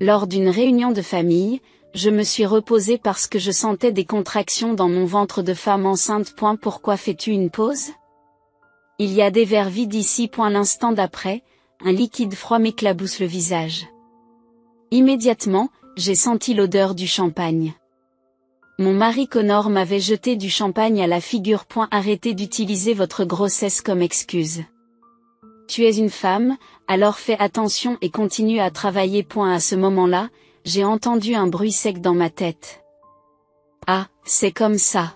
Lors d'une réunion de famille, je me suis reposée parce que je sentais des contractions dans mon ventre de femme enceinte. Pourquoi fais-tu une pause? Il y a des verres vides ici. L'instant d'après, un liquide froid m'éclabousse le visage. Immédiatement, j'ai senti l'odeur du champagne. Mon mari Connor m'avait jeté du champagne à la figure. Arrêtez d'utiliser votre grossesse comme excuse. Tu es une femme, alors fais attention et continue à travailler. À ce moment-là, j'ai entendu un bruit sec dans ma tête. Ah, c'est comme ça.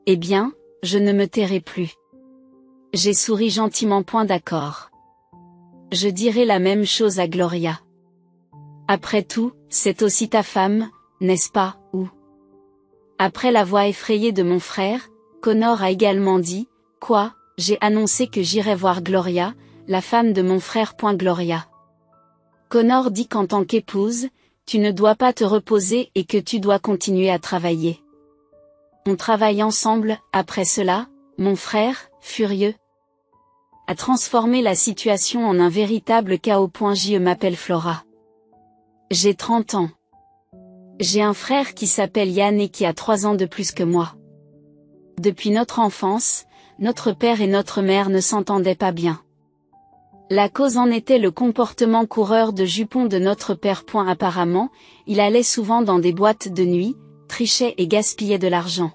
Eh bien, je ne me tairai plus. J'ai souri gentiment. D'accord. Je dirai la même chose à Gloria. Après tout, c'est aussi ta femme, n'est-ce pas, ou? Après la voix effrayée de mon frère, Connor a également dit, quoi? J'ai annoncé que j'irais voir Gloria, la femme de mon frère. Gloria. Connor dit qu'en tant qu'épouse, tu ne dois pas te reposer et que tu dois continuer à travailler. On travaille ensemble. Après cela, mon frère, furieux, a transformé la situation en un véritable chaos. Je m'appelle Flora. J'ai 30 ans. J'ai un frère qui s'appelle Yann et qui a 3 ans de plus que moi. Depuis notre enfance, notre père et notre mère ne s'entendaient pas bien. La cause en était le comportement coureur de jupons de notre père. Apparemment, il allait souvent dans des boîtes de nuit, trichait et gaspillait de l'argent.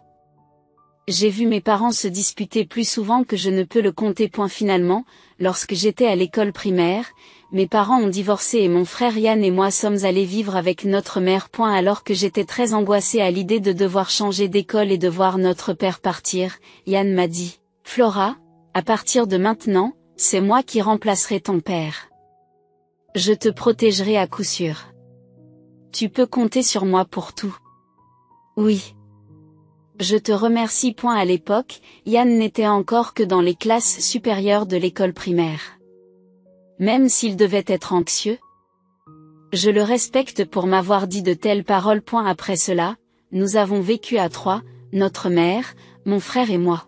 J'ai vu mes parents se disputer plus souvent que je ne peux le compter. Finalement, lorsque j'étais à l'école primaire, mes parents ont divorcé et mon frère Yann et moi sommes allés vivre avec notre mère. Alors que j'étais très angoissée à l'idée de devoir changer d'école et de voir notre père partir, Yann m'a dit, Flora, à partir de maintenant, c'est moi qui remplacerai ton père. Je te protégerai à coup sûr. Tu peux compter sur moi pour tout. Oui. Je te remercie. À l'époque, Yann n'était encore que dans les classes supérieures de l'école primaire. Même s'il devait être anxieux, je le respecte pour m'avoir dit de telles paroles. Après cela, nous avons vécu à 3, notre mère, mon frère et moi.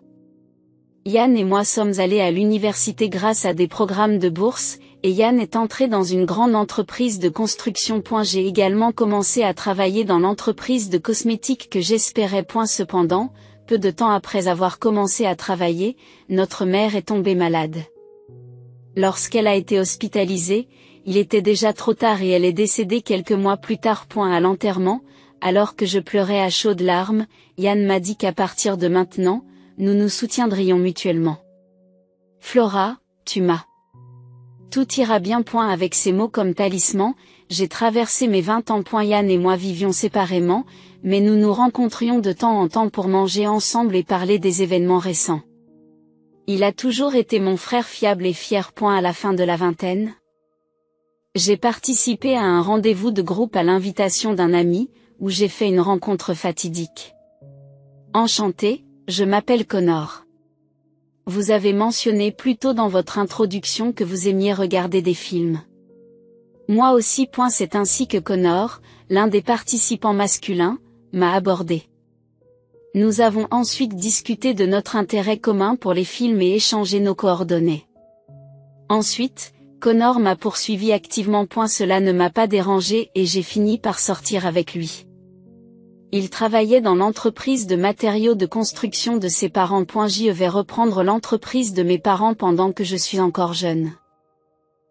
Yann et moi sommes allés à l'université grâce à des programmes de bourse, et Yann est entré dans une grande entreprise de construction. J'ai également commencé à travailler dans l'entreprise de cosmétiques que j'espérais. Cependant, peu de temps après avoir commencé à travailler, notre mère est tombée malade. Lorsqu'elle a été hospitalisée, il était déjà trop tard et elle est décédée quelques mois plus tard. À l'enterrement, alors que je pleurais à chaudes larmes, Yann m'a dit qu'à partir de maintenant, nous nous soutiendrions mutuellement. Flora, tu m'as. Tout ira bien. Avec ces mots comme talisman, j'ai traversé mes 20 ans. Yann et moi vivions séparément, mais nous nous rencontrions de temps en temps pour manger ensemble et parler des événements récents. Il a toujours été mon frère fiable et fier. À la fin de la vingtaine, j'ai participé à un rendez-vous de groupe à l'invitation d'un ami, où j'ai fait une rencontre fatidique. Enchanté, je m'appelle Connor. Vous avez mentionné plus tôt dans votre introduction que vous aimiez regarder des films. Moi aussi. C'est ainsi que Connor, l'un des participants masculins, m'a abordé. Nous avons ensuite discuté de notre intérêt commun pour les films et échangé nos coordonnées. Ensuite, Connor m'a poursuivi activement. Cela ne m'a pas dérangé et j'ai fini par sortir avec lui. Il travaillait dans l'entreprise de matériaux de construction de ses parents. Je vais reprendre l'entreprise de mes parents pendant que je suis encore jeune.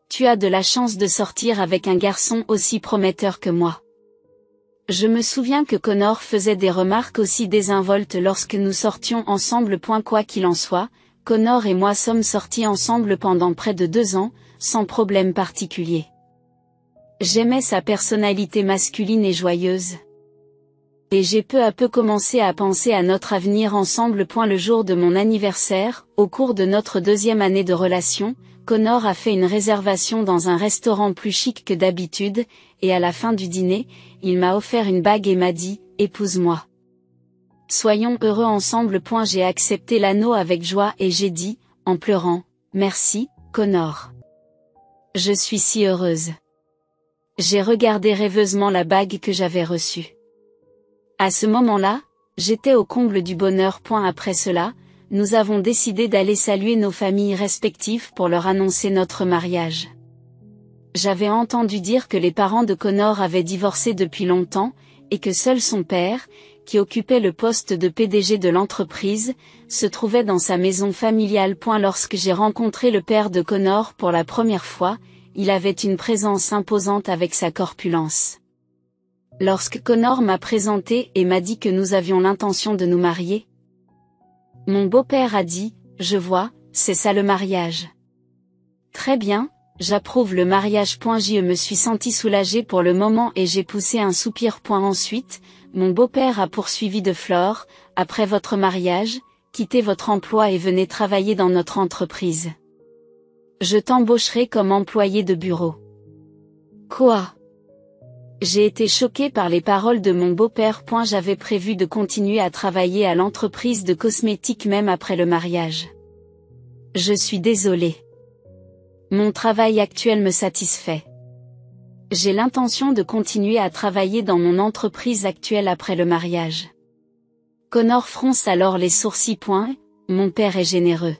Tu as de la chance de sortir avec un garçon aussi prometteur que moi. Je me souviens que Connor faisait des remarques aussi désinvoltes lorsque nous sortions ensemble. Quoi qu'il en soit, Connor et moi sommes sortis ensemble pendant près de 2 ans, sans problème particulier. J'aimais sa personnalité masculine et joyeuse. Et j'ai peu à peu commencé à penser à notre avenir ensemble. Le jour de mon anniversaire, au cours de notre 2e année de relation, Connor a fait une réservation dans un restaurant plus chic que d'habitude, et à la fin du dîner, il m'a offert une bague et m'a dit « Épouse-moi. Soyons heureux ensemble. » J'ai accepté l'anneau avec joie et j'ai dit, en pleurant, « Merci, Connor. Je suis si heureuse. » J'ai regardé rêveusement la bague que j'avais reçue. À ce moment-là, j'étais au comble du bonheur. Après cela, nous avons décidé d'aller saluer nos familles respectives pour leur annoncer notre mariage. J'avais entendu dire que les parents de Connor avaient divorcé depuis longtemps, et que seul son père, qui occupait le poste de PDG de l'entreprise, se trouvait dans sa maison familiale. Lorsque j'ai rencontré le père de Connor pour la première fois, il avait une présence imposante avec sa corpulence. Lorsque Connor m'a présenté et m'a dit que nous avions l'intention de nous marier, mon beau-père a dit, « Je vois, c'est ça le mariage. » Très bien, j'approuve le mariage. Je me suis senti soulagé pour le moment et j'ai poussé un soupir. Ensuite, mon beau-père a poursuivi de Flore, après votre mariage, quittez votre emploi et venez travailler dans notre entreprise. Je t'embaucherai comme employé de bureau. Quoi? J'ai été choqué par les paroles de mon beau-père. J'avais prévu de continuer à travailler à l'entreprise de cosmétiques même après le mariage. Je suis désolé. Mon travail actuel me satisfait. J'ai l'intention de continuer à travailler dans mon entreprise actuelle après le mariage. Connor fronce alors les sourcils. Mon père est généreux.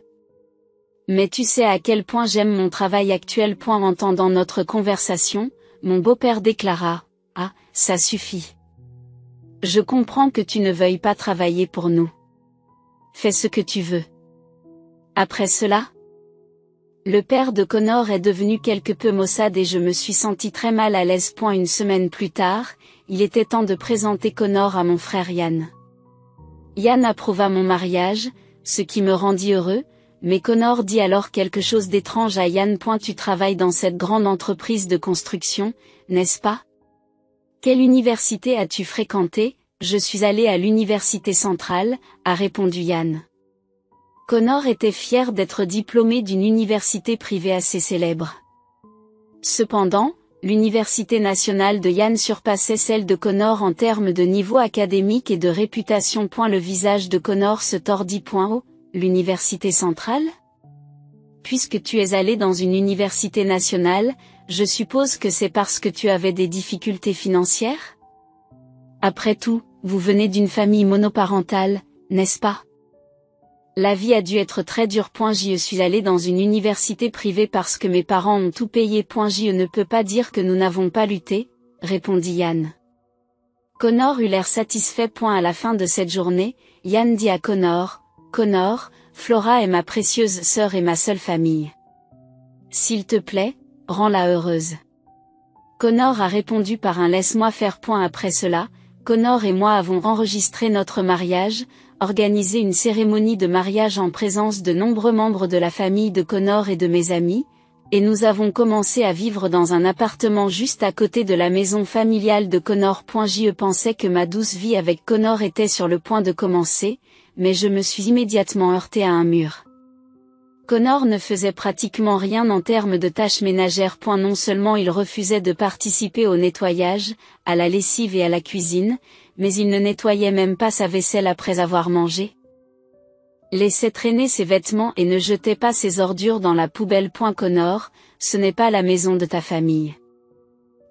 Mais tu sais à quel point j'aime mon travail actuel. Entendant notre conversation, mon beau-père déclara, « Ah, ça suffit. Je comprends que tu ne veuilles pas travailler pour nous. Fais ce que tu veux. » Après cela, le père de Connor est devenu quelque peu maussade et je me suis senti très mal à l'aise. Une semaine plus tard, il était temps de présenter Connor à mon frère Yann. Yann approuva mon mariage, ce qui me rendit heureux, mais Connor dit alors quelque chose d'étrange à Yann. Tu travailles dans cette grande entreprise de construction, n'est-ce pas? Quelle université as-tu fréquenté? Je suis allé à l'université centrale, a répondu Yann. Connor était fier d'être diplômé d'une université privée assez célèbre. Cependant, l'université nationale de Yann surpassait celle de Connor en termes de niveau académique et de réputation. Le visage de Connor se tordit. Oh, l'université centrale? Puisque tu es allé dans une université nationale, je suppose que c'est parce que tu avais des difficultés financières? Après tout, vous venez d'une famille monoparentale, n'est-ce pas? La vie a dû être très dure. Je suis allé dans une université privée parce que mes parents ont tout payé. Je ne peux pas dire que nous n'avons pas lutté, répondit Yann. Connor eut l'air satisfait. À la fin de cette journée, Yann dit à Connor, « Connor, Flora est ma précieuse sœur et ma seule famille. S'il te plaît, rends-la heureuse. » Connor a répondu par un « laisse-moi faire ». Après cela, Connor et moi avons enregistré notre mariage, organisé une cérémonie de mariage en présence de nombreux membres de la famille de Connor et de mes amis, et nous avons commencé à vivre dans un appartement juste à côté de la maison familiale de Connor. Je pensais que ma douce vie avec Connor était sur le point de commencer, mais je me suis immédiatement heurté à un mur. Connor ne faisait pratiquement rien en termes de tâches ménagères. Non seulement il refusait de participer au nettoyage, à la lessive et à la cuisine, mais il ne nettoyait même pas sa vaisselle après avoir mangé. Laissait traîner ses vêtements et ne jetait pas ses ordures dans la poubelle. Connor, ce n'est pas la maison de ta famille.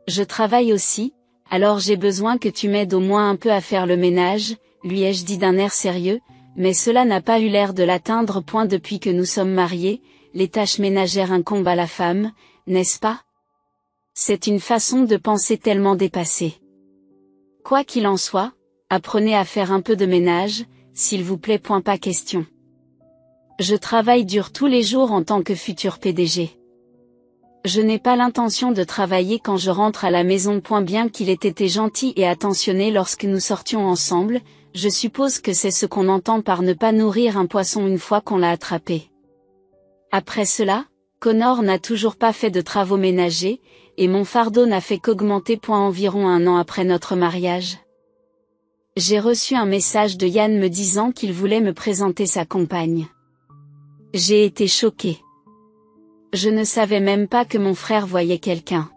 Je travaille aussi, alors j'ai besoin que tu m'aides au moins un peu à faire le ménage, lui ai-je dit d'un air sérieux, mais cela n'a pas eu l'air de l'atteindre. Depuis que nous sommes mariés, les tâches ménagères incombent à la femme, n'est-ce pas? C'est une façon de penser tellement dépassée. Quoi qu'il en soit, apprenez à faire un peu de ménage, s'il vous plaît. Pas question. Je travaille dur tous les jours en tant que futur PDG. Je n'ai pas l'intention de travailler quand je rentre à la maison. Bien qu'il ait été gentil et attentionné lorsque nous sortions ensemble, je suppose que c'est ce qu'on entend par ne pas nourrir un poisson une fois qu'on l'a attrapé. Après cela, Connor n'a toujours pas fait de travaux ménagers, et mon fardeau n'a fait qu'augmenter. Environ un an après notre mariage, j'ai reçu un message de Yann me disant qu'il voulait me présenter sa compagne. J'ai été choqué. Je ne savais même pas que mon frère voyait quelqu'un.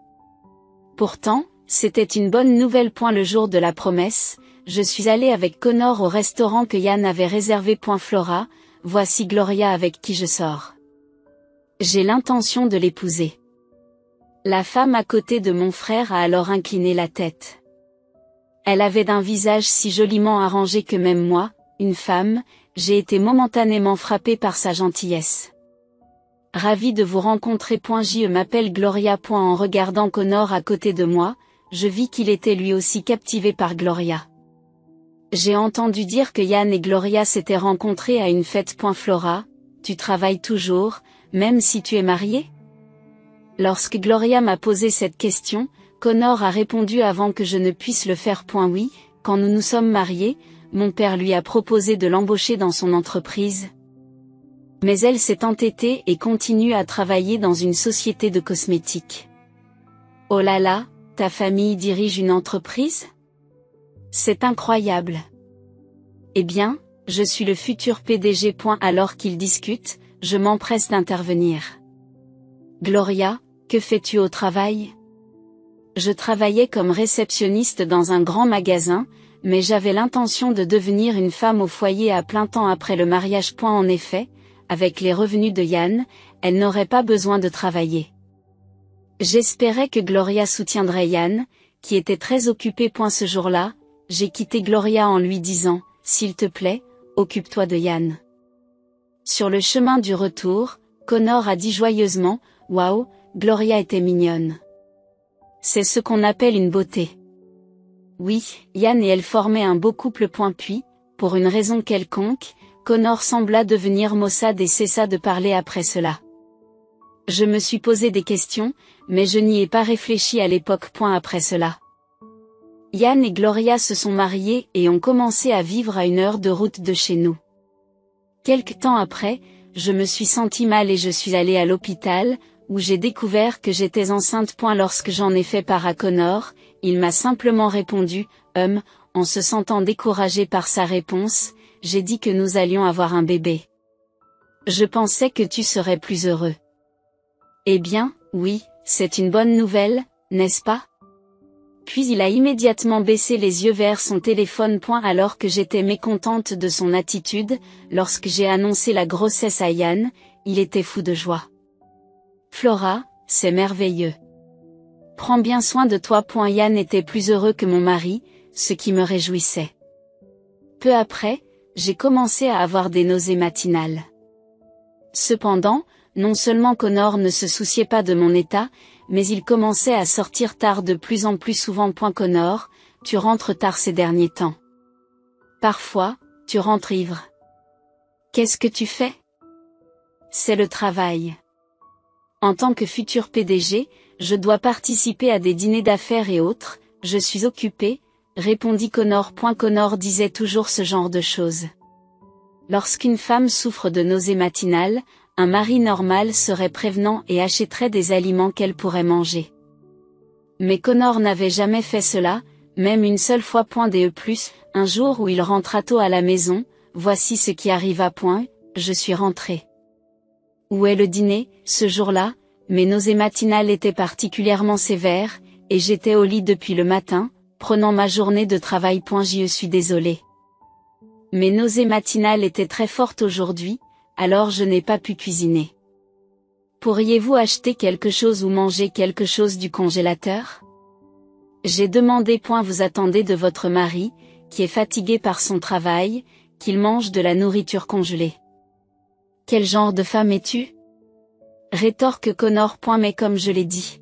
Pourtant, c'était une bonne nouvelle. Le jour de la promesse, je suis allé avec Connor au restaurant que Yann avait réservé. Flora, voici Gloria avec qui je sors. J'ai l'intention de l'épouser. La femme à côté de mon frère a alors incliné la tête. Elle avait d'un visage si joliment arrangé que même moi, une femme, j'ai été momentanément frappé par sa gentillesse. Ravi de vous rencontrer. Je m'appelle Gloria. En regardant Connor à côté de moi, je vis qu'il était lui aussi captivé par Gloria. J'ai entendu dire que Yann et Gloria s'étaient rencontrés à une fête. Flora, tu travailles toujours, même si tu es mariée? Lorsque Gloria m'a posé cette question, Connor a répondu avant que je ne puisse le faire. Oui, quand nous nous sommes mariés, mon père lui a proposé de l'embaucher dans son entreprise. Mais elle s'est entêtée et continue à travailler dans une société de cosmétiques. Oh là là, ta famille dirige une entreprise? C'est incroyable. Eh bien, je suis le futur PDG. Alors qu'ils discutent, je m'empresse d'intervenir. Gloria, que fais-tu au travail? Je travaillais comme réceptionniste dans un grand magasin, mais j'avais l'intention de devenir une femme au foyer à plein temps après le mariage. En effet, avec les revenus de Yann, elle n'aurait pas besoin de travailler. J'espérais que Gloria soutiendrait Yann, qui était très occupé. Ce jour-là, j'ai quitté Gloria en lui disant, s'il te plaît, occupe-toi de Yann. Sur le chemin du retour, Connor a dit joyeusement, waouh, Gloria était mignonne. C'est ce qu'on appelle une beauté. Oui, Yann et elle formaient un beau couple. Puis, pour une raison quelconque, Connor sembla devenir maussade et cessa de parler après cela. Je me suis posé des questions, mais je n'y ai pas réfléchi à l'époque. Après cela, Yann et Gloria se sont mariés et ont commencé à vivre à 1 heure de route de chez nous. Quelque temps après, je me suis sentie mal et je suis allée à l'hôpital, où j'ai découvert que j'étais enceinte. Lorsque j'en ai fait part à Connor, il m'a simplement répondu, en se sentant découragé par sa réponse, j'ai dit que nous allions avoir un bébé. Je pensais que tu serais plus heureux. Eh bien, oui, c'est une bonne nouvelle, n'est-ce pas? Puis il a immédiatement baissé les yeux vers son téléphone. Alors que j'étais mécontente de son attitude, lorsque j'ai annoncé la grossesse à Yann, il était fou de joie. Flora, c'est merveilleux. Prends bien soin de toi. Yann était plus heureux que mon mari, ce qui me réjouissait. Peu après, j'ai commencé à avoir des nausées matinales. Cependant, non seulement Connor ne se souciait pas de mon état, mais il commençait à sortir tard de plus en plus souvent. Connor, tu rentres tard ces derniers temps. Parfois, tu rentres ivre. Qu'est-ce que tu fais? C'est le travail. En tant que futur PDG, je dois participer à des dîners d'affaires et autres, je suis occupé, répondit Connor. Connor disait toujours ce genre de choses. Lorsqu'une femme souffre de nausées matinales, un mari normal serait prévenant et achèterait des aliments qu'elle pourrait manger. Mais Connor n'avait jamais fait cela, même une seule fois. Un jour où il rentra tôt à la maison, voici ce qui arriva. Je suis rentré. Où est le dîner? Ce jour-là, mes nausées matinales étaient particulièrement sévères, et j'étais au lit depuis le matin, prenant ma journée de travail. Je suis désolé. Mes nausées matinales étaient très fortes aujourd'hui, alors je n'ai pas pu cuisiner. Pourriez-vous acheter quelque chose ou manger quelque chose du congélateur? J'ai demandé. Vous attendez de votre mari, qui est fatigué par son travail, qu'il mange de la nourriture congelée. Quel genre de femme es-tu? Rétorque Connor. Mais comme je l'ai dit,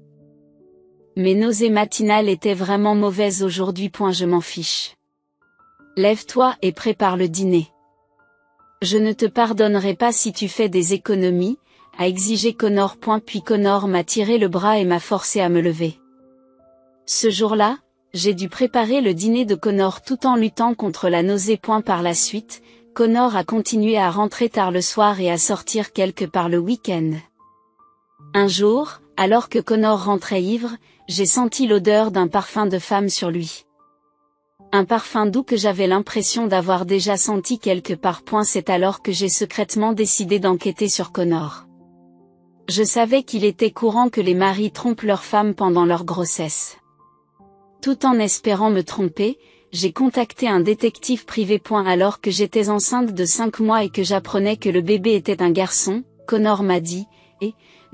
mes nausées matinales étaient vraiment mauvaises aujourd'hui. Je m'en fiche. Lève-toi et prépare le dîner. Je ne te pardonnerai pas si tu fais des économies, a exigé Connor. Puis Connor m'a tiré le bras et m'a forcé à me lever. Ce jour-là, j'ai dû préparer le dîner de Connor tout en luttant contre la nausée. Par la suite, Connor a continué à rentrer tard le soir et à sortir quelque part le week-end. Un jour, alors que Connor rentrait ivre, j'ai senti l'odeur d'un parfum de femme sur lui. Un parfum doux que j'avais l'impression d'avoir déjà senti quelque part. C'est alors que j'ai secrètement décidé d'enquêter sur Connor. Je savais qu'il était courant que les maris trompent leurs femmes pendant leur grossesse. Tout en espérant me tromper, j'ai contacté un détective privé. Alors que j'étais enceinte de 5 mois et que j'apprenais que le bébé était un garçon, Connor m'a dit,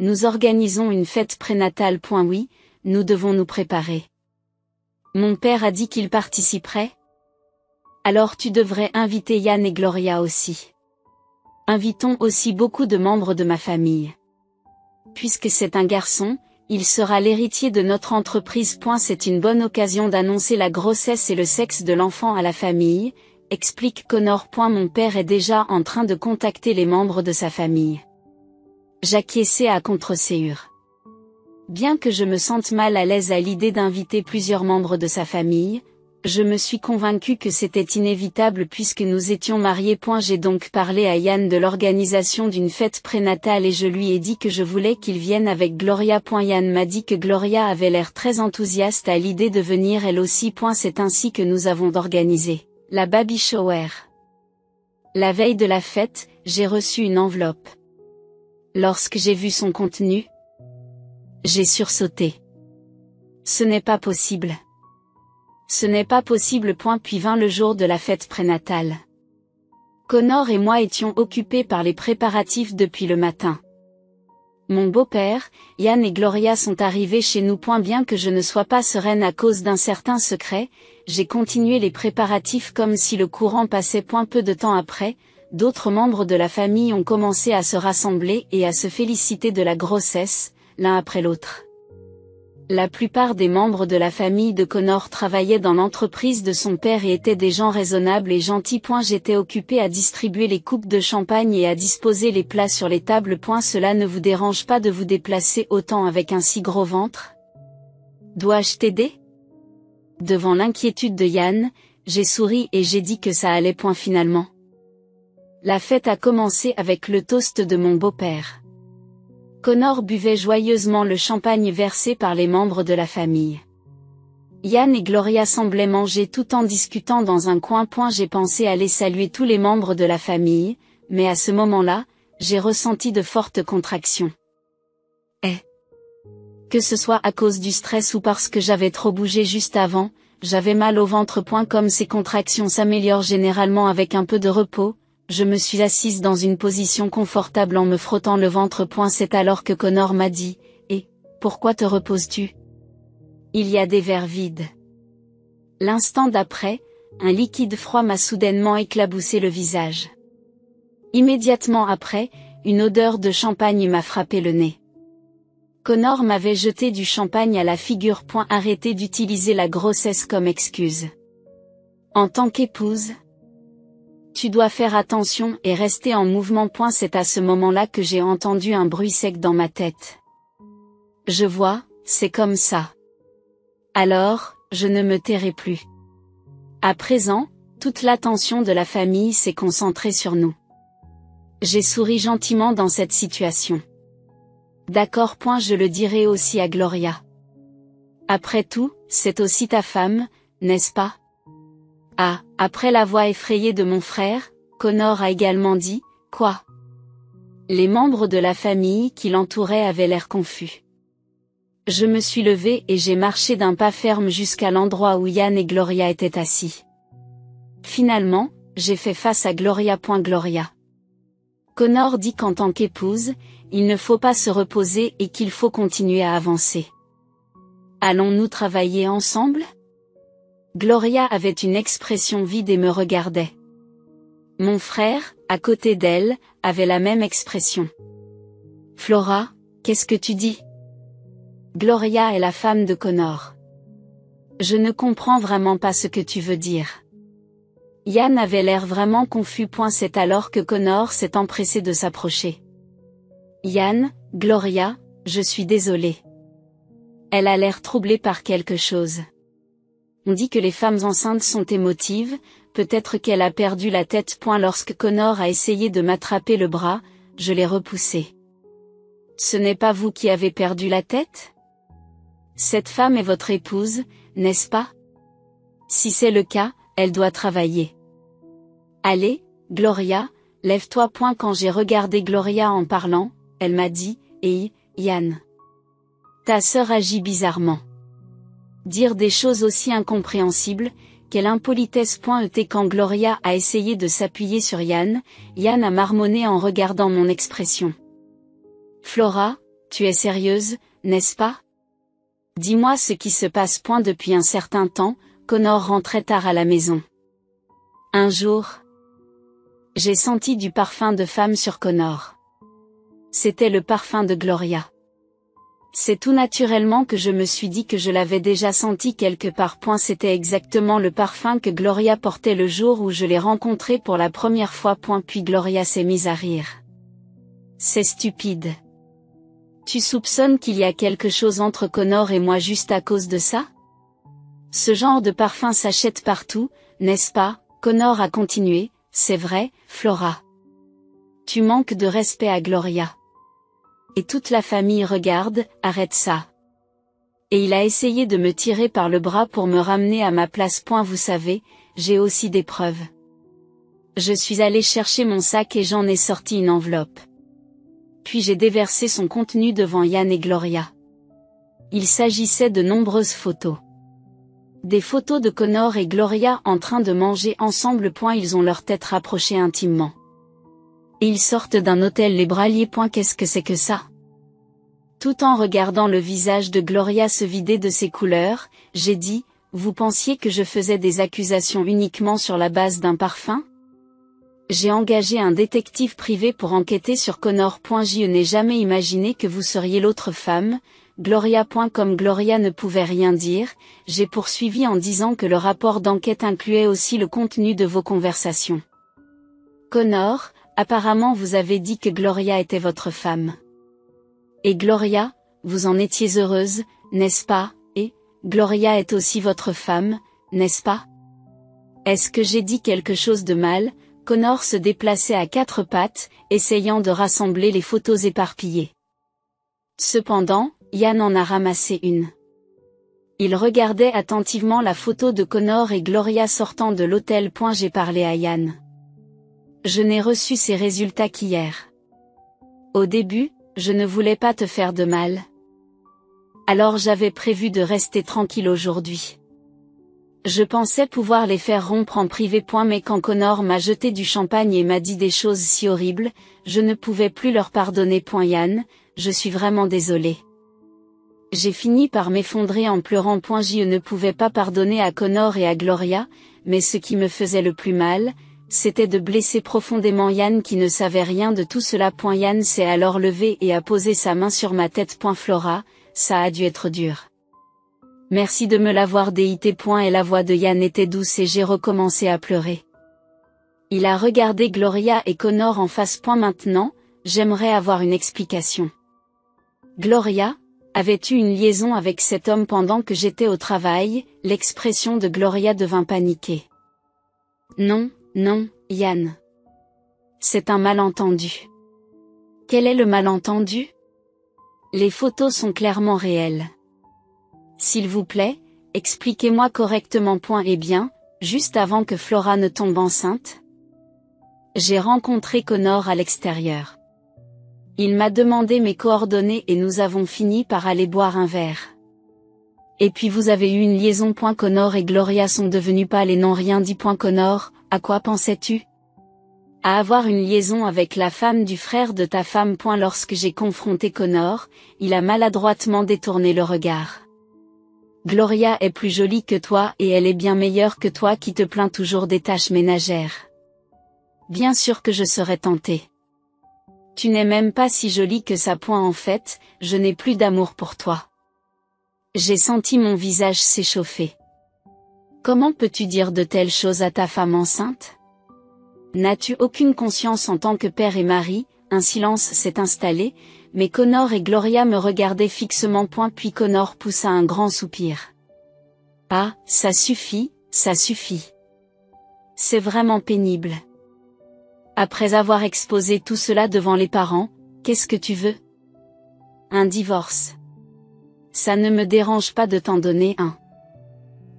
nous organisons une fête prénatale. Oui, nous devons nous préparer. Mon père a dit qu'il participerait. Alors tu devrais inviter Yann et Gloria aussi. Invitons aussi beaucoup de membres de ma famille. puisque c'est un garçon, il sera l'héritier de notre entreprise. C'est une bonne occasion d'annoncer la grossesse et le sexe de l'enfant à la famille, explique Connor. Mon père est déjà en train de contacter les membres de sa famille. J'acquiesçai à contre-séure. Bien que je me sente mal à l'aise à l'idée d'inviter plusieurs membres de sa famille, je me suis convaincu que c'était inévitable puisque nous étions mariés. J'ai donc parlé à Yann de l'organisation d'une fête prénatale et je lui ai dit que je voulais qu'il vienne avec Gloria. Yann m'a dit que Gloria avait l'air très enthousiaste à l'idée de venir elle aussi. C'est ainsi que nous avons organisé la baby shower. La veille de la fête, j'ai reçu une enveloppe. Lorsque j'ai vu son contenu, j'ai sursauté. Ce n'est pas possible. Ce n'est pas possible. Puis vint le jour de la fête prénatale. Connor et moi étions occupés par les préparatifs depuis le matin. Mon beau-père, Yann et Gloria sont arrivés chez nous. Bien que je ne sois pas sereine à cause d'un certain secret, j'ai continué les préparatifs comme si le courant passait. Peu de temps après, d'autres membres de la famille ont commencé à se rassembler et à se féliciter de la grossesse, l'un après l'autre. La plupart des membres de la famille de Connor travaillaient dans l'entreprise de son père et étaient des gens raisonnables et gentils. J'étais occupée à distribuer les coupes de champagne et à disposer les plats sur les tables. Cela ne vous dérange pas de vous déplacer autant avec un si gros ventre? Dois-je t'aider? Devant l'inquiétude de Yann, j'ai souri et j'ai dit que ça allait. Finalement. La fête a commencé avec le toast de mon beau-père. Connor buvait joyeusement le champagne versé par les membres de la famille. Yann et Gloria semblaient manger tout en discutant dans un coin. J'ai pensé aller saluer tous les membres de la famille, mais à ce moment-là, j'ai ressenti de fortes contractions. Que ce soit à cause du stress ou parce que j'avais trop bougé juste avant, j'avais mal au ventre. Comme ces contractions s'améliorent généralement avec un peu de repos, je me suis assise dans une position confortable en me frottant le ventre. C'est alors que Connor m'a dit « Et, pourquoi te reposes-tu ? Il y a des verres vides. » L'instant d'après, un liquide froid m'a soudainement éclaboussé le visage. Immédiatement après, une odeur de champagne m'a frappé le nez. Connor m'avait jeté du champagne à la figure. Arrêtez d'utiliser la grossesse comme excuse. En tant qu'épouse, tu dois faire attention et rester en mouvement. C'est à ce moment-là que j'ai entendu un bruit sec dans ma tête. Je vois, c'est comme ça. Alors, je ne me tairai plus. À présent, toute l'attention de la famille s'est concentrée sur nous. J'ai souri gentiment dans cette situation. D'accord. Je le dirai aussi à Gloria. Après tout, c'est aussi ta femme, n'est-ce pas? Ah, après la voix effrayée de mon frère, Connor a également dit « Quoi ?» Les membres de la famille qui l'entouraient avaient l'air confus. Je me suis levée et j'ai marché d'un pas ferme jusqu'à l'endroit où Yann et Gloria étaient assis. Finalement, j'ai fait face à Gloria. Gloria. Connor dit qu'en tant qu'épouse, il ne faut pas se reposer et qu'il faut continuer à avancer. Allons-nous travailler ensemble? Gloria avait une expression vide et me regardait. Mon frère, à côté d'elle, avait la même expression. Flora, qu'est-ce que tu dis? Gloria est la femme de Connor. Je ne comprends vraiment pas ce que tu veux dire. Yann avait l'air vraiment confus. C'est alors que Connor s'est empressé de s'approcher. Yann, Gloria, je suis désolée. Elle a l'air troublée par quelque chose. On dit que les femmes enceintes sont émotives, peut-être qu'elle a perdu la tête. Lorsque Connor a essayé de m'attraper le bras, je l'ai repoussé. Ce n'est pas vous qui avez perdu la tête? Cette femme est votre épouse, n'est-ce pas? Si c'est le cas, elle doit travailler. Allez, Gloria, lève-toi. Quand j'ai regardé Gloria en parlant, elle m'a dit « Hey, Yann. Ta sœur agit bizarrement. » Dire des choses aussi incompréhensibles, quelle impolitesse. Quand Gloria a essayé de s'appuyer sur Yann, Yann a marmonné en regardant mon expression. Flora, tu es sérieuse, n'est-ce pas? Dis-moi ce qui se passe. Depuis un certain temps, Connor rentrait tard à la maison. Un jour, j'ai senti du parfum de femme sur Connor. C'était le parfum de Gloria. C'est tout naturellement que je me suis dit que je l'avais déjà senti quelque part. C'était exactement le parfum que Gloria portait le jour où je l'ai rencontrée pour la première fois. Puis Gloria s'est mise à rire. C'est stupide. Tu soupçonnes qu'il y a quelque chose entre Connor et moi juste à cause de ça? Ce genre de parfum s'achète partout, n'est-ce pas? Connor a continué. C'est vrai, Flora. Tu manques de respect à Gloria. Et toute la famille regarde, arrête ça. Et il a essayé de me tirer par le bras pour me ramener à ma place. Vous savez, j'ai aussi des preuves. Je suis allé chercher mon sac et j'en ai sorti une enveloppe. Puis j'ai déversé son contenu devant Yann et Gloria. Il s'agissait de nombreuses photos. Des photos de Connor et Gloria en train de manger ensemble. Ils ont leur tête rapprochée intimement. Et ils sortent d'un hôtel les bras liés. Qu'est-ce que c'est que ça? Tout en regardant le visage de Gloria se vider de ses couleurs, j'ai dit, vous pensiez que je faisais des accusations uniquement sur la base d'un parfum? J'ai engagé un détective privé pour enquêter sur Connor. Je n'ai jamais imaginé que vous seriez l'autre femme, Gloria. Comme Gloria ne pouvait rien dire, j'ai poursuivi en disant que le rapport d'enquête incluait aussi le contenu de vos conversations. Connor, apparemment vous avez dit que Gloria était votre femme. Et Gloria, vous en étiez heureuse, n'est-ce pas? Et, Gloria est aussi votre femme, n'est-ce pas? Est-ce que j'ai dit quelque chose de mal? Connor se déplaçait à quatre pattes, essayant de rassembler les photos éparpillées. Cependant, Yann en a ramassé une. Il regardait attentivement la photo de Connor et Gloria sortant de l'hôtel. J'ai parlé à Yann. Je n'ai reçu ces résultats qu'hier. Au début, je ne voulais pas te faire de mal. Alors j'avais prévu de rester tranquille aujourd'hui. Je pensais pouvoir les faire rompre en privé. Mais quand Connor m'a jeté du champagne et m'a dit des choses si horribles, je ne pouvais plus leur pardonner. Yann, je suis vraiment désolée. J'ai fini par m'effondrer en pleurant. Je ne pouvais pas pardonner à Connor et à Gloria, mais ce qui me faisait le plus mal, c'était de blesser profondément Yann qui ne savait rien de tout cela. Yann s'est alors levé et a posé sa main sur ma tête. Flora, ça a dû être dur. Merci de me l'avoir déité. Et la voix de Yann était douce et j'ai recommencé à pleurer. Il a regardé Gloria et Connor en face. Maintenant, j'aimerais avoir une explication. Gloria, avais-tu une liaison avec cet homme pendant que j'étais au travail? L'expression de Gloria devint paniquée. Non, non, Yann. C'est un malentendu. Quel est le malentendu? Les photos sont clairement réelles. S'il vous plaît, expliquez-moi correctement. Eh bien, juste avant que Flora ne tombe enceinte, j'ai rencontré Connor à l'extérieur. Il m'a demandé mes coordonnées et nous avons fini par aller boire un verre. Et puis vous avez eu une liaison. Connor et Gloria sont devenus pâles et n'ont rien dit. Connor, à quoi pensais-tu? À avoir une liaison avec la femme du frère de ta femme. Lorsque j'ai confronté Connor, il a maladroitement détourné le regard. Gloria est plus jolie que toi et elle est bien meilleure que toi qui te plains toujours des tâches ménagères. Bien sûr que je serais tentée. Tu n'es même pas si jolie que ça. En fait, je n'ai plus d'amour pour toi. J'ai senti mon visage s'échauffer. Comment peux-tu dire de telles choses à ta femme enceinte? N'as-tu aucune conscience en tant que père et mari? Un silence s'est installé, mais Connor et Gloria me regardaient fixement. Puis Connor poussa un grand soupir. Ah, ça suffit, ça suffit. C'est vraiment pénible. Après avoir exposé tout cela devant les parents, qu'est-ce que tu veux? Un divorce. Ça ne me dérange pas de t'en donner un.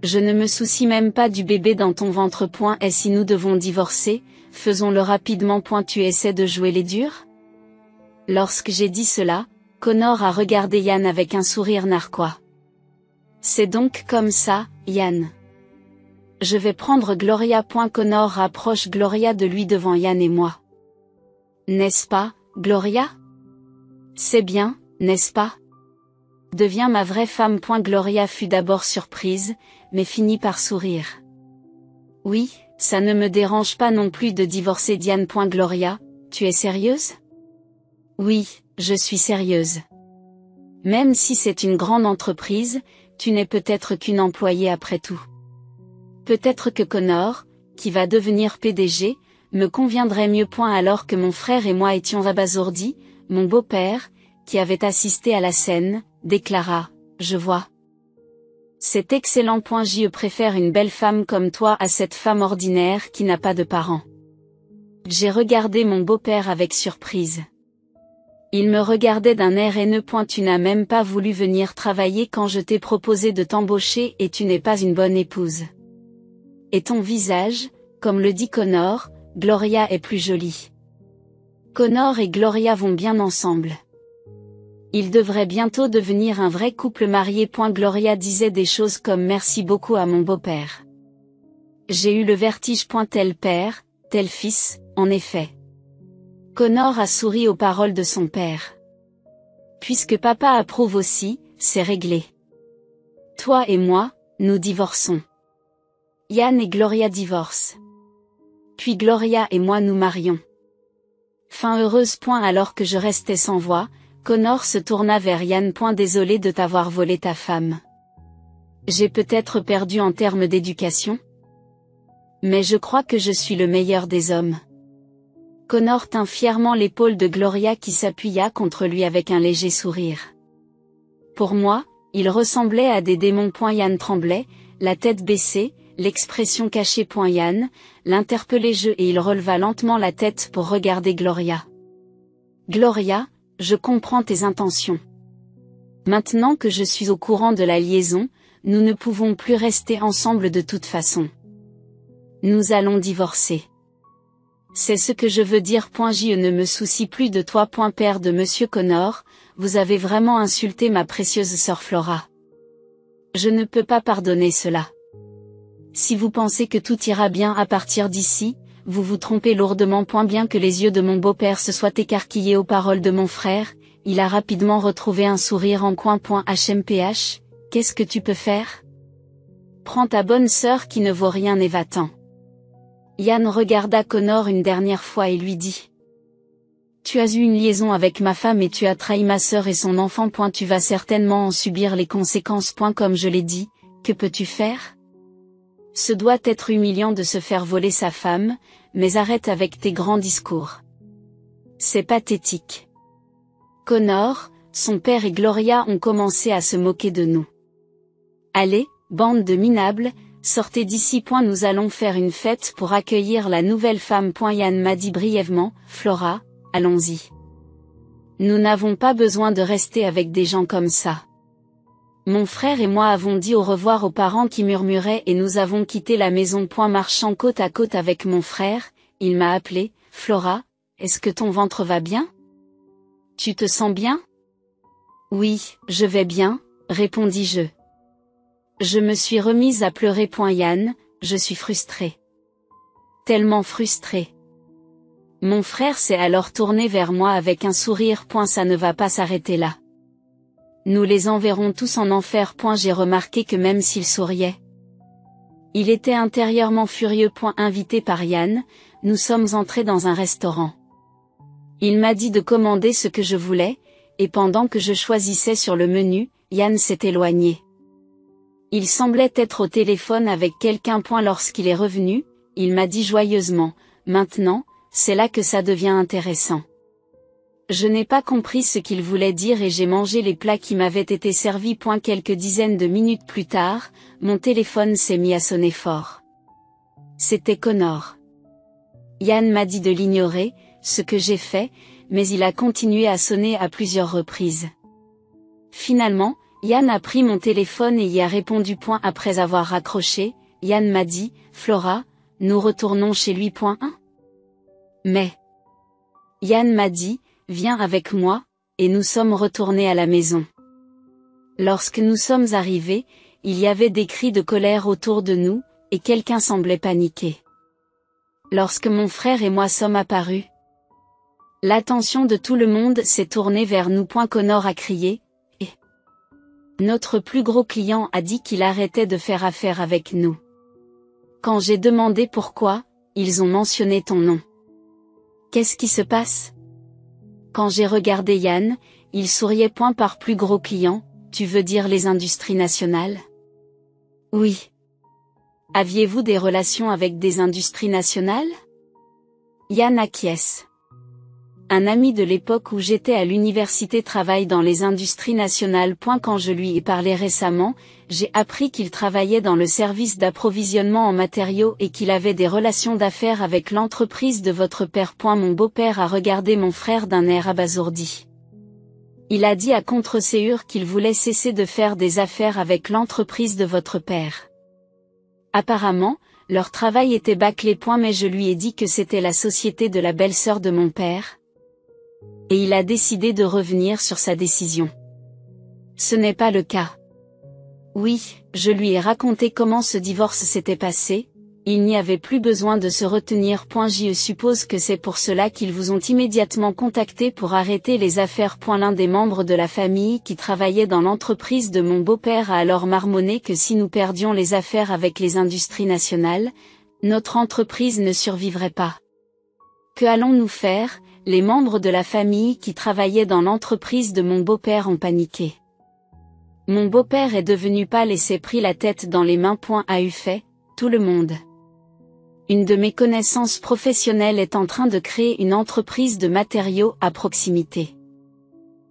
Je ne me soucie même pas du bébé dans ton ventre. Et si nous devons divorcer, faisons-le rapidement. Tu essaies de jouer les durs? Lorsque j'ai dit cela, Connor a regardé Yann avec un sourire narquois. C'est donc comme ça, Yann. Je vais prendre Gloria. Connor rapproche Gloria de lui devant Yann et moi. N'est-ce pas, Gloria? C'est bien, n'est-ce pas? Deviens ma vraie femme. Gloria fut d'abord surprise, mais finit par sourire. Oui, ça ne me dérange pas non plus de divorcer Diane. Gloria, tu es sérieuse? Oui, je suis sérieuse. Même si c'est une grande entreprise, tu n'es peut-être qu'une employée après tout. Peut-être que Connor, qui va devenir PDG, me conviendrait mieux. Alors que mon frère et moi étions abasourdis, mon beau-père, qui avait assisté à la scène, déclara, « Je vois. C'est excellent. Je préfère une belle femme comme toi à cette femme ordinaire qui n'a pas de parents. » J'ai regardé mon beau-père avec surprise. Il me regardait d'un air haineux. Tu n'as même pas voulu venir travailler quand je t'ai proposé de t'embaucher et tu n'es pas une bonne épouse. Et ton visage, comme le dit Connor, Gloria est plus jolie. Connor et Gloria vont bien ensemble. Ils devraient bientôt devenir un vrai couple marié. Gloria disait des choses comme merci beaucoup à mon beau-père. J'ai eu le vertige. Tel père, tel fils, en effet. Connor a souri aux paroles de son père. Puisque papa approuve aussi, c'est réglé. Toi et moi, nous divorçons. Yann et Gloria divorcent. Puis Gloria et moi nous marions. Fin heureuse. Alors que je restais sans voix, Connor se tourna vers Yann. Désolé de t'avoir volé ta femme. J'ai peut-être perdu en termes d'éducation. Mais je crois que je suis le meilleur des hommes. Connor tint fièrement l'épaule de Gloria qui s'appuya contre lui avec un léger sourire. Pour moi, ils ressemblaient à des démons. Yann tremblait, la tête baissée, l'expression cachée. Yann l'interpellait et il releva lentement la tête pour regarder Gloria. Gloria, je comprends tes intentions. Maintenant que je suis au courant de la liaison, nous ne pouvons plus rester ensemble de toute façon. Nous allons divorcer. C'est ce que je veux dire. Je ne me soucie plus de toi. Père de Monsieur Connor, vous avez vraiment insulté ma précieuse sœur Flora. Je ne peux pas pardonner cela. Si vous pensez que tout ira bien à partir d'ici, vous vous trompez lourdement. Bien que les yeux de mon beau-père se soient écarquillés aux paroles de mon frère, il a rapidement retrouvé un sourire en coin. HMPH, qu'est-ce que tu peux faire? Prends ta bonne sœur qui ne vaut rien et va-t'en. Yann regarda Connor une dernière fois et lui dit. Tu as eu une liaison avec ma femme et tu as trahi ma sœur et son enfant. Tu vas certainement en subir les conséquences. Comme je l'ai dit, que peux-tu faire? Ce doit être humiliant de se faire voler sa femme, mais arrête avec tes grands discours. C'est pathétique. Connor, son père et Gloria ont commencé à se moquer de nous. Allez, bande de minables, sortez d'ici. Nous allons faire une fête pour accueillir la nouvelle femme. Yann m'a dit brièvement, Flora, allons-y. Nous n'avons pas besoin de rester avec des gens comme ça. Mon frère et moi avons dit au revoir aux parents qui murmuraient et nous avons quitté la maison. Marchant côte à côte avec mon frère, il m'a appelé, Flora, est-ce que ton ventre va bien? Tu te sens bien? Oui, je vais bien, répondis-je. Je me suis remise à pleurer. Yann, je suis frustrée. Tellement frustrée. Mon frère s'est alors tourné vers moi avec un sourire. Ça ne va pas s'arrêter là. Nous les enverrons tous en enfer. J'ai remarqué que même s'il souriait, il était intérieurement furieux. Invité par Yann, nous sommes entrés dans un restaurant. Il m'a dit de commander ce que je voulais, et pendant que je choisissais sur le menu, Yann s'est éloigné. Il semblait être au téléphone avec quelqu'un. Lorsqu'il est revenu, il m'a dit joyeusement, maintenant, c'est là que ça devient intéressant. Je n'ai pas compris ce qu'il voulait dire et j'ai mangé les plats qui m'avaient été servis. Quelques dizaines de minutes plus tard, mon téléphone s'est mis à sonner fort. C'était Connor. Yann m'a dit de l'ignorer, ce que j'ai fait, mais il a continué à sonner à plusieurs reprises. Finalement, Yann a pris mon téléphone et y a répondu. Après avoir raccroché, Yann m'a dit, Flora, nous retournons chez lui. Mais Yann m'a dit, viens avec moi, et nous sommes retournés à la maison. Lorsque nous sommes arrivés, il y avait des cris de colère autour de nous, et quelqu'un semblait paniquer. Lorsque mon frère et moi sommes apparus, l'attention de tout le monde s'est tournée vers nous. Connor a crié, et notre plus gros client a dit qu'il arrêtait de faire affaire avec nous. Quand j'ai demandé pourquoi, ils ont mentionné ton nom. Qu'est-ce qui se passe? Quand j'ai regardé Yann, il souriait. Par plus gros clients, tu veux dire les industries nationales? Oui. Aviez-vous des relations avec des industries nationales? Yann acquiesce. Un ami de l'époque où j'étais à l'université travaille dans les industries nationales. Quand je lui ai parlé récemment, j'ai appris qu'il travaillait dans le service d'approvisionnement en matériaux et qu'il avait des relations d'affaires avec l'entreprise de votre père. Mon beau-père a regardé mon frère d'un air abasourdi. Il a dit à contre-séure qu'il voulait cesser de faire des affaires avec l'entreprise de votre père. Apparemment, leur travail était bâclé. Mais je lui ai dit que c'était la société de la belle-sœur de mon père. Et il a décidé de revenir sur sa décision. Ce n'est pas le cas. Oui, je lui ai raconté comment ce divorce s'était passé, il n'y avait plus besoin de se retenir. Je suppose que c'est pour cela qu'ils vous ont immédiatement contacté pour arrêter les affaires. L'un des membres de la famille qui travaillait dans l'entreprise de mon beau-père a alors marmonné que si nous perdions les affaires avec les industries nationales, notre entreprise ne survivrait pas. Que allons-nous faire? Les membres de la famille qui travaillaient dans l'entreprise de mon beau-père ont paniqué. Mon beau-père est devenu pâle et s'est pris la tête dans les mains. A eu fait, tout le monde. Une de mes connaissances professionnelles est en train de créer une entreprise de matériaux à proximité.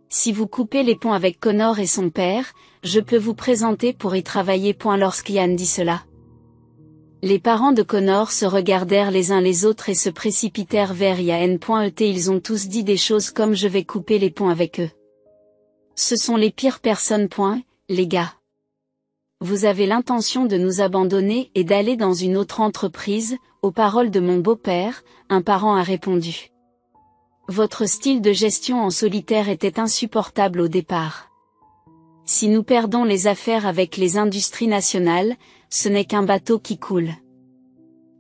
Si vous coupez les ponts avec Connor et son père, je peux vous présenter pour y travailler. Lorsqu'Yann dit cela, les parents de Connor se regardèrent les uns les autres et se précipitèrent vers Yann. Ils ont tous dit des choses comme je vais couper les ponts avec eux. Ce sont les pires personnes. Les gars. Vous avez l'intention de nous abandonner et d'aller dans une autre entreprise, aux paroles de mon beau-père, un parent a répondu. Votre style de gestion en solitaire était insupportable au départ. Si nous perdons les affaires avec les industries nationales, ce n'est qu'un bateau qui coule.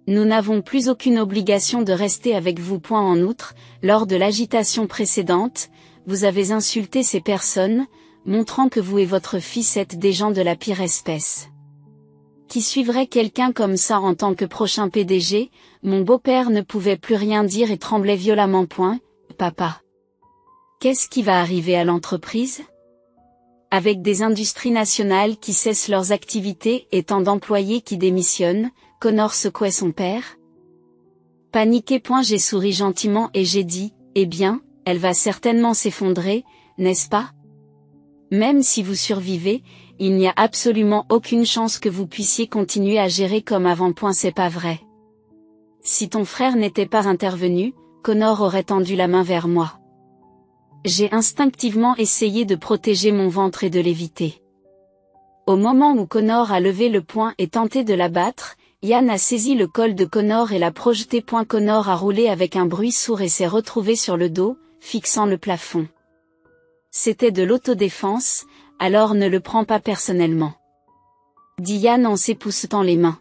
Nous n'avons plus aucune obligation de rester avec vous. En outre, lors de l'agitation précédente, vous avez insulté ces personnes, montrant que vous et votre fils êtes des gens de la pire espèce. Qui suivrait quelqu'un comme ça en tant que prochain PDG? Mon beau-père ne pouvait plus rien dire et tremblait violemment. Papa. Qu'est-ce qui va arriver à l'entreprise? Avec des industries nationales qui cessent leurs activités et tant d'employés qui démissionnent, Connor secouait son père. Paniqué. J'ai souri gentiment et j'ai dit, eh bien, elle va certainement s'effondrer, n'est-ce pas? Même si vous survivez, il n'y a absolument aucune chance que vous puissiez continuer à gérer comme avant. C'est pas vrai. Si ton frère n'était pas intervenu, Connor aurait tendu la main vers moi. J'ai instinctivement essayé de protéger mon ventre et de l'éviter. Au moment où Connor a levé le poing et tenté de l'abattre, Yann a saisi le col de Connor et l'a projeté. Connor a roulé avec un bruit sourd et s'est retrouvé sur le dos, fixant le plafond. C'était de l'autodéfense, alors ne le prends pas personnellement. Dit Yann en s'époussant les mains.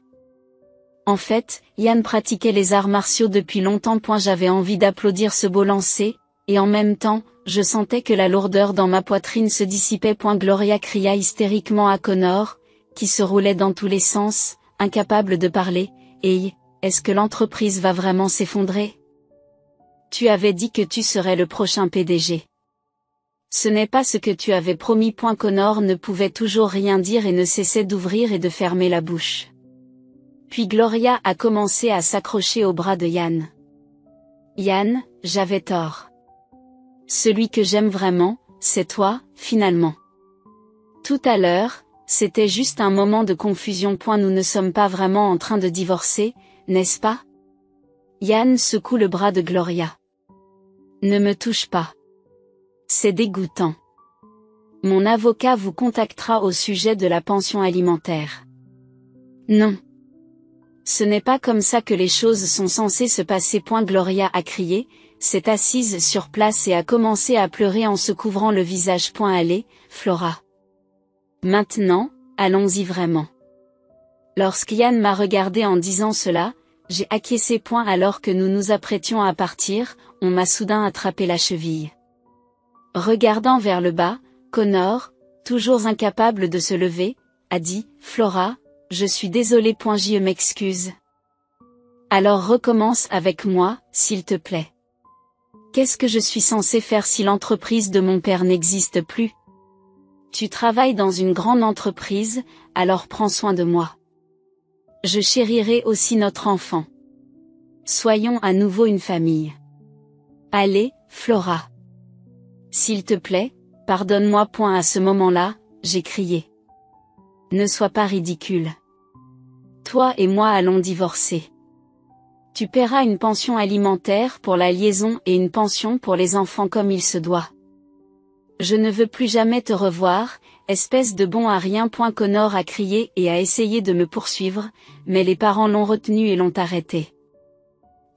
En fait, Yann pratiquait les arts martiaux depuis longtemps. J'avais envie d'applaudir ce beau lancer, et en même temps, je sentais que la lourdeur dans ma poitrine se dissipait. Gloria cria hystériquement à Connor, qui se roulait dans tous les sens, incapable de parler. Hey, est-ce que l'entreprise va vraiment s'effondrer? Tu avais dit que tu serais le prochain PDG. Ce n'est pas ce que tu avais promis. Connor ne pouvait toujours rien dire et ne cessait d'ouvrir et de fermer la bouche. Puis Gloria a commencé à s'accrocher au bras de Yann. Yann, j'avais tort. Celui que j'aime vraiment, c'est toi, finalement. Tout à l'heure, c'était juste un moment de confusion. Nous ne sommes pas vraiment en train de divorcer, n'est-ce pas? Yann secoue le bras de Gloria. Ne me touche pas. C'est dégoûtant. Mon avocat vous contactera au sujet de la pension alimentaire. Non. Ce n'est pas comme ça que les choses sont censées se passer. Gloria a crié, s'est assise sur place et a commencé à pleurer en se couvrant le visage. Allez, Flora. Maintenant, allons-y vraiment. Lorsqu'Yann m'a regardé en disant cela, j'ai acquiescé. Alors que nous nous apprêtions à partir, on m'a soudain attrapé la cheville. Regardant vers le bas, Connor, toujours incapable de se lever, a dit, Flora, je suis désolé. Je m'excuse. Alors recommence avec moi, s'il te plaît. Qu'est-ce que je suis censé faire si l'entreprise de mon père n'existe plus? Tu travailles dans une grande entreprise, alors prends soin de moi. Je chérirai aussi notre enfant. Soyons à nouveau une famille. Allez, Flora. S'il te plaît, pardonne-moi. À ce moment-là, j'ai crié. Ne sois pas ridicule. Toi et moi allons divorcer. Tu paieras une pension alimentaire pour la liaison et une pension pour les enfants comme il se doit. Je ne veux plus jamais te revoir, espèce de bon à rien. Connor a crié et a essayé de me poursuivre, mais les parents l'ont retenu et l'ont arrêté.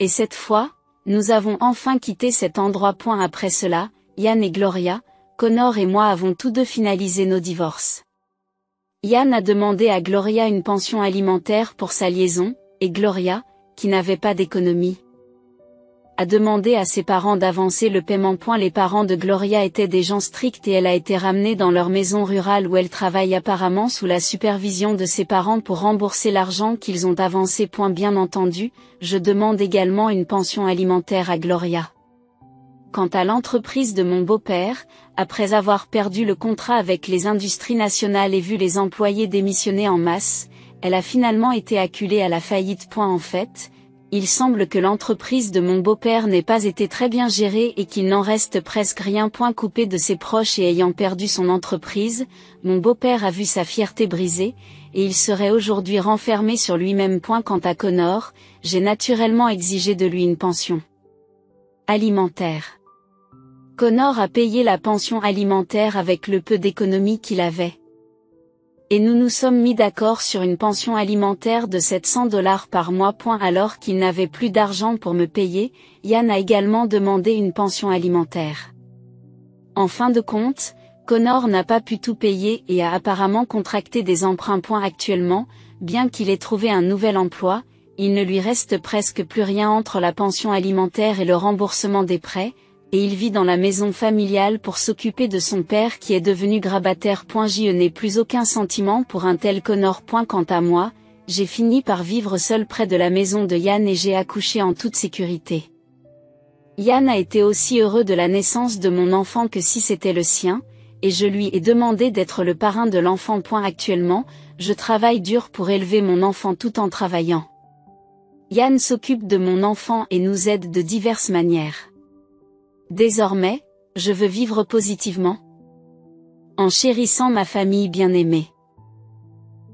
Et cette fois, nous avons enfin quitté cet endroit. Après cela, Yann et Gloria, Connor et moi avons tous deux finalisé nos divorces. Yann a demandé à Gloria une pension alimentaire pour sa liaison, et Gloria, qui n'avait pas d'économie, a demandé à ses parents d'avancer le paiement. Les parents de Gloria étaient des gens stricts et elle a été ramenée dans leur maison rurale où elle travaille apparemment sous la supervision de ses parents pour rembourser l'argent qu'ils ont avancé. Bien entendu, je demande également une pension alimentaire à Gloria. Quant à l'entreprise de mon beau-père, après avoir perdu le contrat avec les industries nationales et vu les employés démissionner en masse, elle a finalement été acculée à la faillite. En fait, il semble que l'entreprise de mon beau-père n'ait pas été très bien gérée et qu'il n'en reste presque rien. Coupé de ses proches et ayant perdu son entreprise, mon beau-père a vu sa fierté brisée, et il serait aujourd'hui renfermé sur lui-même. Quant à Connor, j'ai naturellement exigé de lui une pension alimentaire. Connor a payé la pension alimentaire avec le peu d'économie qu'il avait. Et nous nous sommes mis d'accord sur une pension alimentaire de $700 par mois. Alors qu'il n'avait plus d'argent pour me payer, Yann a également demandé une pension alimentaire. En fin de compte, Connor n'a pas pu tout payer et a apparemment contracté des emprunts. Actuellement, bien qu'il ait trouvé un nouvel emploi, il ne lui reste presque plus rien entre la pension alimentaire et le remboursement des prêts, et il vit dans la maison familiale pour s'occuper de son père qui est devenu grabataire. Je n'ai plus aucun sentiment pour un tel Connor. Quant à moi, j'ai fini par vivre seul près de la maison de Yann et j'ai accouché en toute sécurité. Yann a été aussi heureux de la naissance de mon enfant que si c'était le sien, et je lui ai demandé d'être le parrain de l'enfant. Actuellement, je travaille dur pour élever mon enfant tout en travaillant. Yann s'occupe de mon enfant et nous aide de diverses manières. Désormais, je veux vivre positivement, en chérissant ma famille bien-aimée.